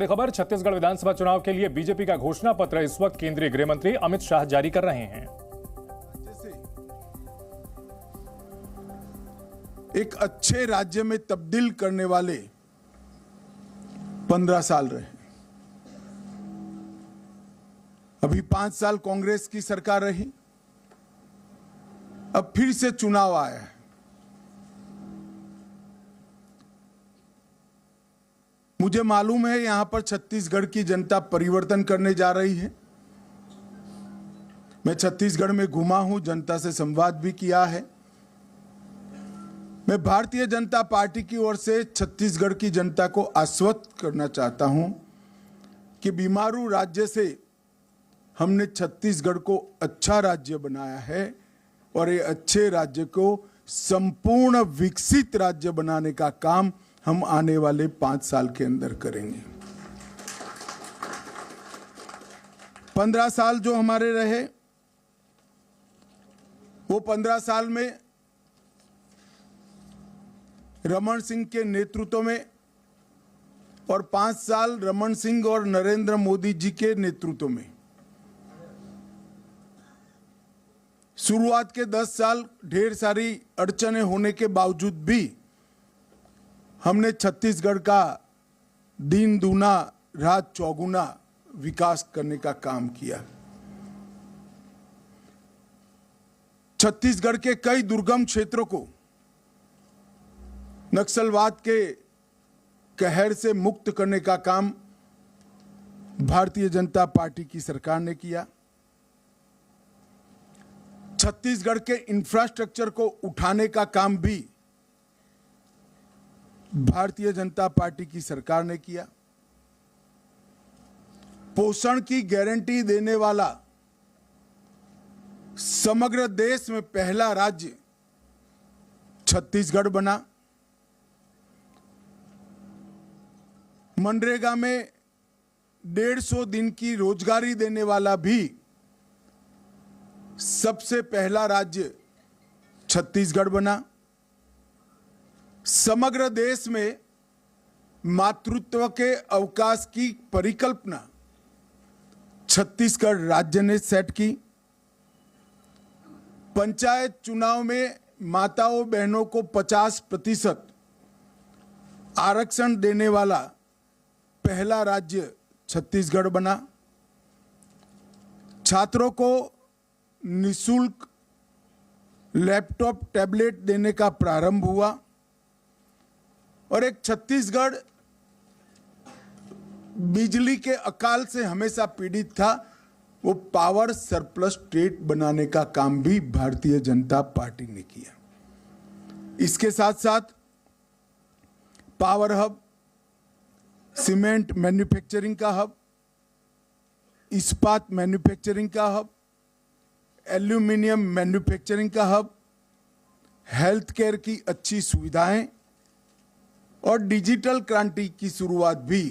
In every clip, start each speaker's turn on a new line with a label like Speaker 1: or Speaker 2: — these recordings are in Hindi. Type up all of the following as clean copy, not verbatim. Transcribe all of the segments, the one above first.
Speaker 1: बड़ी खबर, छत्तीसगढ़ विधानसभा चुनाव के लिए बीजेपी का घोषणा पत्र इस वक्त केंद्रीय गृह मंत्री अमित शाह जारी कर रहे हैं।
Speaker 2: एक अच्छे राज्य में तब्दील करने वाले 15 साल रहे। अभी 5 साल कांग्रेस की सरकार रही, अब फिर से चुनाव आया है। मुझे मालूम है यहां पर छत्तीसगढ़ की जनता परिवर्तन करने जा रही है। मैं छत्तीसगढ़ में घुमा हूं, जनता से संवाद भी किया है। मैं भारतीय जनता पार्टी की ओर से छत्तीसगढ़ की जनता को आश्वस्त करना चाहता हूं कि बीमारू राज्य से हमने छत्तीसगढ़ को अच्छा राज्य बनाया है और ये अच्छे राज्य को संपूर्ण विकसित राज्य बनाने का काम हम आने वाले 5 साल के अंदर करेंगे। 15 साल जो हमारे रहे, वो 15 साल में रमन सिंह के नेतृत्व में और 5 साल रमन सिंह और नरेंद्र मोदी जी के नेतृत्व में, शुरुआत के 10 साल ढेर सारी अड़चनें होने के बावजूद भी हमने छत्तीसगढ़ का दिन दूना रात चौगुना विकास करने का काम किया। छत्तीसगढ़ के कई दुर्गम क्षेत्रों को नक्सलवाद के कहर से मुक्त करने का काम भारतीय जनता पार्टी की सरकार ने किया। छत्तीसगढ़ के इंफ्रास्ट्रक्चर को उठाने का काम भी भारतीय जनता पार्टी की सरकार ने किया। पोषण की गारंटी देने वाला समग्र देश में पहला राज्य छत्तीसगढ़ बना। मनरेगा में 150 दिन की रोजगारी देने वाला भी सबसे पहला राज्य छत्तीसगढ़ बना। समग्र देश में मातृत्व के अवकाश की परिकल्पना छत्तीसगढ़ राज्य ने सेट की। पंचायत चुनाव में माताओं बहनों को 50% आरक्षण देने वाला पहला राज्य छत्तीसगढ़ बना। छात्रों को निःशुल्क लैपटॉप टैबलेट देने का प्रारंभ हुआ और एक छत्तीसगढ़ बिजली के अकाल से हमेशा पीड़ित था, वो पावर सरप्लस स्टेट बनाने का काम भी भारतीय जनता पार्टी ने किया। इसके साथ साथ पावर हब, सीमेंट मैन्युफैक्चरिंग का हब, इस्पात मैन्युफैक्चरिंग का हब, एल्यूमिनियम मैन्युफैक्चरिंग का हब, हेल्थ केयर की अच्छी सुविधाएं और डिजिटल क्रांति की शुरुआत भी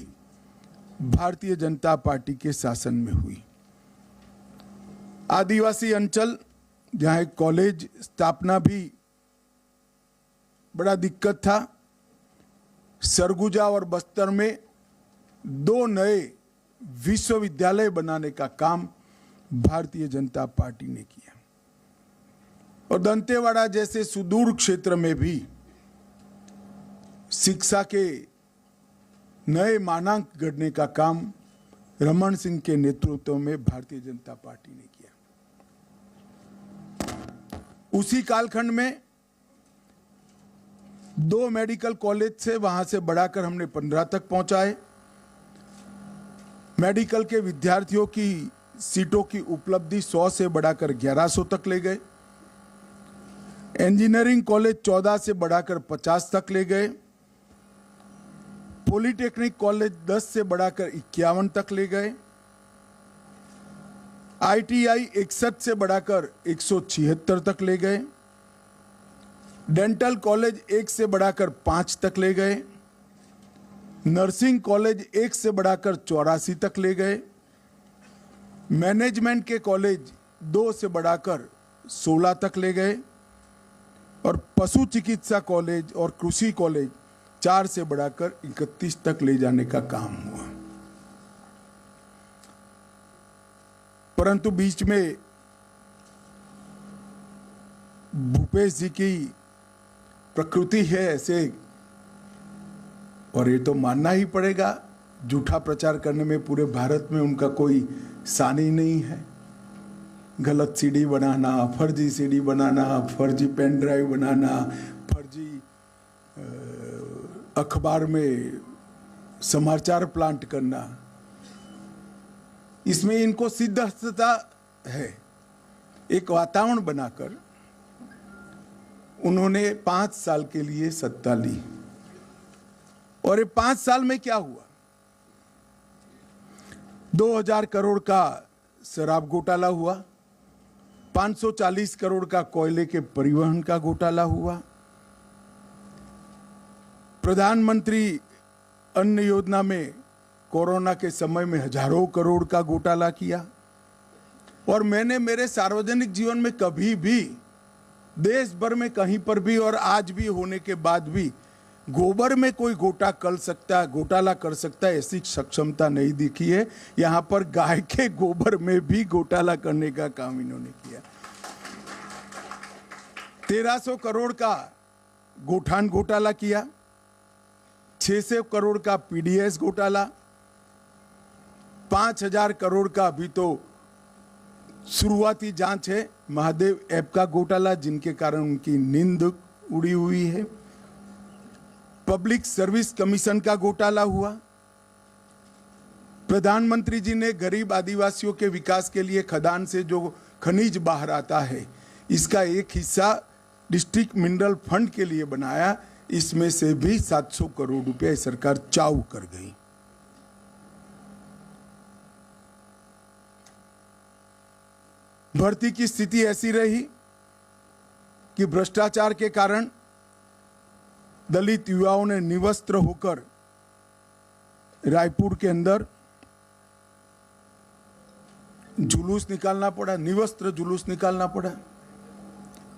Speaker 2: भारतीय जनता पार्टी के शासन में हुई। आदिवासी अंचल जहां एक कॉलेज स्थापना भी बड़ा दिक्कत था, सरगुजा और बस्तर में 2 नए विश्वविद्यालय बनाने का काम भारतीय जनता पार्टी ने किया और दंतेवाड़ा जैसे सुदूर क्षेत्र में भी शिक्षा के नए मानांक गढ़ने का काम रमन सिंह के नेतृत्व में भारतीय जनता पार्टी ने किया। उसी कालखंड में 2 मेडिकल कॉलेज से वहां से बढ़ाकर हमने 15 तक पहुंचाए। मेडिकल के विद्यार्थियों की सीटों की उपलब्धि 100 से बढ़ाकर 1100 तक ले गए। इंजीनियरिंग कॉलेज 14 से बढ़ाकर 50 तक ले गए। पॉलिटेक्निक कॉलेज 10 से बढ़ाकर 51 तक ले गए। आईटीआई 61 से बढ़ाकर 176 तक ले गए। डेंटल कॉलेज 1 से बढ़ाकर 5 तक ले गए। नर्सिंग कॉलेज 1 से बढ़ाकर 84 तक ले गए। मैनेजमेंट के कॉलेज 2 से बढ़ाकर 16 तक ले गए और पशु चिकित्सा कॉलेज और कृषि कॉलेज 4 से बढ़ाकर 31 तक ले जाने का काम हुआ। परंतु बीच में भूपेश जी की प्रकृति है ऐसे, और ये तो मानना ही पड़ेगा, झूठा प्रचार करने में पूरे भारत में उनका कोई सानी नहीं है। गलत सीडी बनाना, फर्जी सीडी बनाना, फर्जी पेन ड्राइव बनाना, फर्जी अखबार में समाचार प्लांट करना, इसमें इनको सिद्धता है। एक वातावरण बनाकर उन्होंने 5 साल के लिए सत्ता ली, और ये 5 साल में क्या हुआ? 2000 करोड़ का शराब घोटाला हुआ, 540 करोड़ का कोयले के परिवहन का घोटाला हुआ, प्रधानमंत्री अन्न योजना में कोरोना के समय में हजारों करोड़ का घोटाला किया। और मैंने मेरे सार्वजनिक जीवन में कभी भी देश भर में कहीं पर भी, और आज भी होने के बाद भी, गोबर में कोई घोटाला कर सकता है ऐसी सक्षमता नहीं दिखी है। यहां पर गाय के गोबर में भी घोटाला करने का काम इन्होंने किया। 1300 करोड़ का गोठान घोटाला किया, 600 करोड़ का पीडीएस घोटाला, 5000 करोड़ का अभी तो शुरुआती जांच है महादेव ऐप का घोटाला, जिनके कारण उनकी नींद उड़ी हुई है। पब्लिक सर्विस कमीशन का घोटाला हुआ। प्रधानमंत्री जी ने गरीब आदिवासियों के विकास के लिए खदान से जो खनिज बाहर आता है, इसका एक हिस्सा डिस्ट्रिक्ट मिनरल फंड के लिए बनाया। इसमें से भी 700 करोड़ रुपए सरकार चाऊ कर गई। भर्ती की स्थिति ऐसी रही कि भ्रष्टाचार के कारण दलित युवाओं ने निवस्त्र होकर रायपुर के अंदर जुलूस निकालना पड़ा, निवस्त्र जुलूस निकालना पड़ा।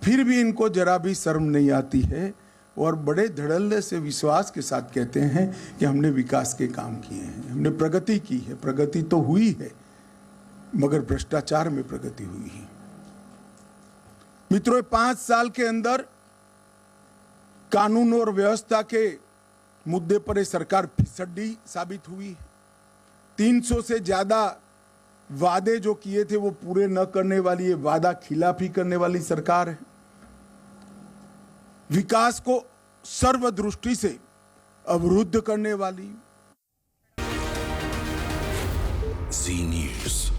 Speaker 2: फिर भी इनको जरा भी शर्म नहीं आती है, और बड़े धड़ल्ले से विश्वास के साथ कहते हैं कि हमने विकास के काम किए हैं, हमने प्रगति की है। प्रगति तो हुई है, मगर भ्रष्टाचार में प्रगति हुई है। मित्रों, 5 साल के अंदर कानून और व्यवस्था के मुद्दे पर ये सरकार फिसड्डी साबित हुई। 300 से ज्यादा वादे जो किए थे वो पूरे न करने वाली, ये वादा खिलाफी करने वाली सरकार है। विकास को सर्वदृष्टि से अवरुद्ध करने वाली।
Speaker 3: जी न्यूज़।